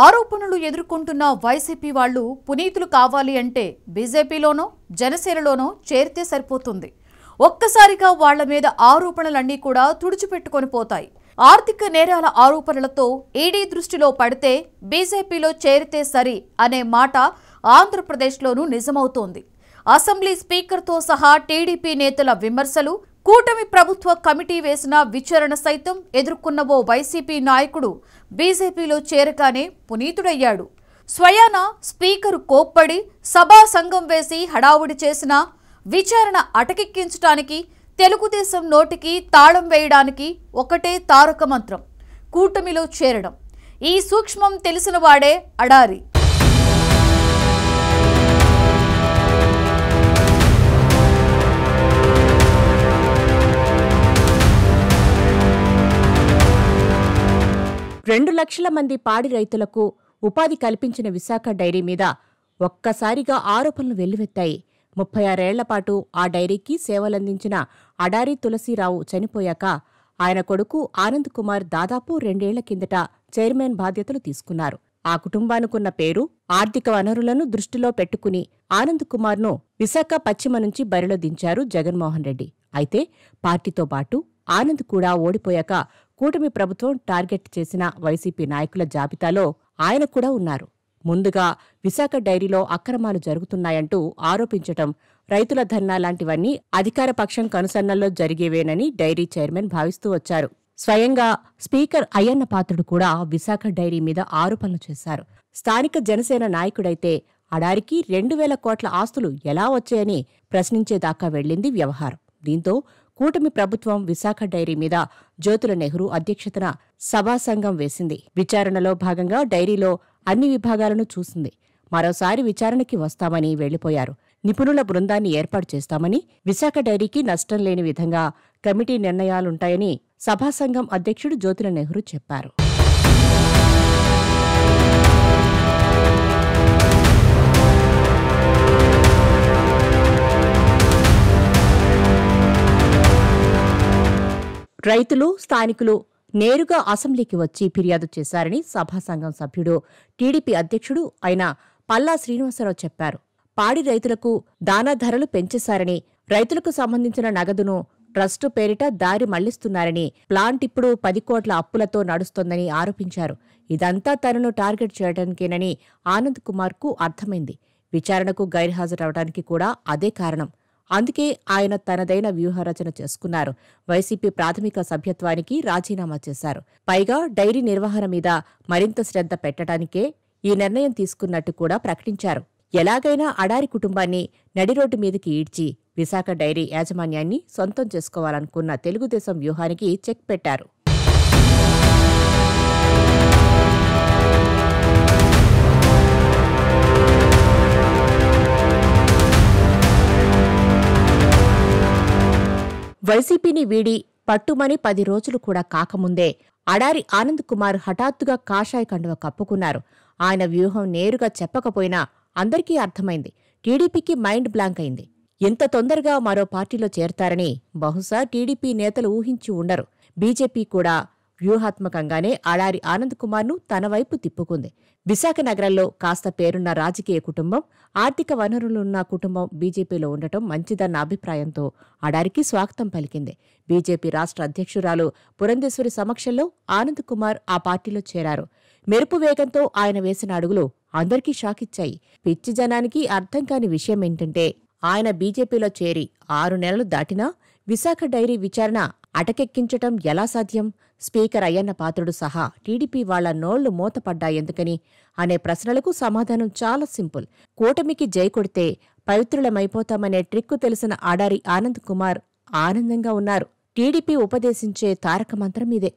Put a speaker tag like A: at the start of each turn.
A: ఆరోపణలు ఎదుర్కొంటున్న వైసీపీ వాళ్లు పునీతులు కావాలి అంటే బీజేపీలోనో జనసేనలోనో చేరితే సరిపోతుంది. ఒక్కసారిగా వాళ్ల మీద ఆరోపణలన్నీ కూడా తుడిచిపెట్టుకొని పోతాయి. ఆర్థిక నేరాల ఆరోపణలతో ఈడీ దృష్టిలో పడితే బీజేపీలో చేరితే సరి అనే మాట ఆంధ్రప్రదేశ్లోనూ నిజమవుతోంది. అసెంబ్లీ స్పీకర్తో సహా టీడీపీ నేతల విమర్శలు, కూటమి ప్రభుత్వ కమిటీ వేసిన విచారణ సైతం ఎదుర్కొన్న ఓ వైసీపీ నాయకుడు బీజేపీలో చేరగానే పునీతుడయ్యాడు. స్వయాన స్పీకరు కోప్పడి సభా సంఘం వేసి హడావుడి చేసిన విచారణ అటకెక్కించడానికి, తెలుగుదేశం నోటికి తాళం వేయడానికి ఒకటే తారక మంత్రం: కూటమిలో చేరడం. ఈ సూక్ష్మం తెలిసిన వాడే అడారి.
B: రెండు లక్షల మంది పాడి రైతులకు ఉపాధి కల్పించిన విశాఖ డైరీ మీద ఒక్కసారిగా ఆరోపణలు వెల్లువెత్తాయి. 36 ఏళ్ల పాటు ఆ డైరీకి సేవలందించిన అడారి తులసీరావు చనిపోయాక ఆయన కొడుకు ఆనంద్ కుమార్ దాదాపు 2 ఏళ్ల కిందట చైర్మన్ బాధ్యతలు తీసుకున్నారు. ఆ కుటుంబానికున్న పేరు, ఆర్థిక వనరులను దృష్టిలో పెట్టుకుని ఆనంద్ కుమార్ను విశాఖ పశ్చిమ నుంచి బరిలో దించారు జగన్మోహన్ రెడ్డి. అయితే పార్టీతో పాటు ఆనంద్ కూడా ఓడిపోయాక కూటమి ప్రభుత్వం టార్గెట్ చేసిన వైసీపీ నాయకుల జాబితాలో ఆయన కూడా ఉన్నారు. ముందుగా విశాఖ డైరీలో అక్రమాలు జరుగుతున్నాయంటూ ఆరోపించటం, రైతుల ధర్నా లాంటివన్నీ అధికార పక్షం కనుసన్నల్లో జరిగేవేనని డైరీ చైర్మన్ భావిస్తూ వచ్చారు. స్వయంగా స్పీకర్ అయ్యన్న పాత్రుడు కూడా విశాఖ డైరీ మీద ఆరోపణలు చేశారు. స్థానిక జనసేన నాయకుడైతే అడారికి 2,000 కోట్ల ఆస్తులు ఎలా వచ్చాయని ప్రశ్నించేదాకా వెళ్లింది వ్యవహారం. దీంతో కూటమి ప్రభుత్వం విశాఖ డైరీ మీద జ్యోతుల నెహ్రూ అధ్యక్షతన సభాసంఘం వేసింది. విచారణలో భాగంగా డైరీలో అన్ని విభాగాలను చూసింది. మరోసారి విచారణకి వస్తామని వెళ్లిపోయారు. నిపుణుల బృందాన్ని ఏర్పాటు చేస్తామని, విశాఖ డైరీకి నష్టం లేని విధంగా కమిటీ నిర్ణయాలుంటాయని సభాసంఘం అధ్యక్షుడు జ్యోతుల నెహ్రూ చెప్పారు. రైతులు, స్థానికులు నేరుగా అసెంబ్లీకి వచ్చి ఫిర్యాదు చేశారని సభాసంఘం సభ్యుడు, టీడీపీ అధ్యక్షుడు అయిన పల్లా శ్రీనివాసరావు చెప్పారు. పాడి రైతులకు దానా ధరలు పెంచేశారని, రైతులకు సంబంధించిన నగదును ట్రస్టు పేరిట దారి మళ్లిస్తున్నారని, ప్లాంట్ ఇప్పుడు 10 కోట్ల అప్పులతో నడుస్తోందని ఆరోపించారు. ఇదంతా తనను టార్గెట్ చేయడానికేనని ఆనంద్ కుమార్కు అర్థమైంది. విచారణకు గైర్హాజరవడానికి కూడా అదే కారణం. అందుకే ఆయన తనదైన వ్యూహరచన చేసుకున్నారు. వైసీపీ ప్రాథమిక సభ్యత్వానికి రాజీనామా చేశారు. పైగా డైరీ నిర్వహణ మీద మరింత శ్రద్ధ పెట్టడానికే ఈ నిర్ణయం తీసుకున్నట్టు కూడా ప్రకటించారు. ఎలాగైనా అడారి కుటుంబాన్ని నడిరోడ్డు మీదకి ఈడ్చి విశాఖ డైరీ యాజమాన్యాన్ని సొంతం చేసుకోవాలనుకున్న తెలుగుదేశం వ్యూహానికి చెక్ పెట్టారు. వైసీపీని వీడి పట్టుమని 10 రోజులు కూడా కాకముందే అడారి ఆనంద్ కుమార్ హఠాత్తుగా కాషాయ కండువ కప్పుకున్నారు. ఆయన వ్యూహం నేరుగా చెప్పకపోయినా అందరికీ అర్థమైంది. టీడీపీకి మైండ్ బ్లాంక్ అయింది. ఇంత తొందరగా మరో పార్టీలో చేరతారని బహుశా టీడీపీ నేతలు ఊహించి ఉండరు. బీజేపీ కూడా వ్యూహాత్మకంగానే అడారి ఆనంద్ కుమార్ను తన వైపు తిప్పుకుంది. విశాఖ నగరంలో కాస్త పేరున్న రాజకీయ కుటుంబం, ఆర్థిక వనరులున్న కుటుంబం బీజేపీలో ఉండటం మంచిదన్న అభిప్రాయంతో అడారికి స్వాగతం పలికింది. బీజేపీ రాష్ట్ర అధ్యక్షురాలు పురంధేశ్వరి సమక్షంలో ఆనంద్ కుమార్ ఆ పార్టీలో చేరారు. మెరుపు వేగంతో ఆయన వేసిన అడుగులు అందరికీ షాకిచ్చాయి. పిచ్చి జనానికి అర్థం కాని విషయమేంటంటే, ఆయన బీజేపీలో చేరి 6 నెలలు దాటినా విశాఖ డైరీ విచారణ అటకెక్కించటం ఎలా సాధ్యం? స్పీకర్ అయ్యన్న పాత్రుడు సహా టీడీపీ వాళ్ల నోళ్లు మూతపడ్డాయెందుకని అనే ప్రశ్నలకు సమాధానం చాలా సింపుల్. కూటమికి జై కొడితే పవిత్రులమైపోతామనే ట్రిక్కు తెలిసిన అడారి ఆనంద్ కుమార్ ఆనందంగా ఉన్నారు. టీడీపీ ఉపదేశించే తారక మంత్రం ఇదే.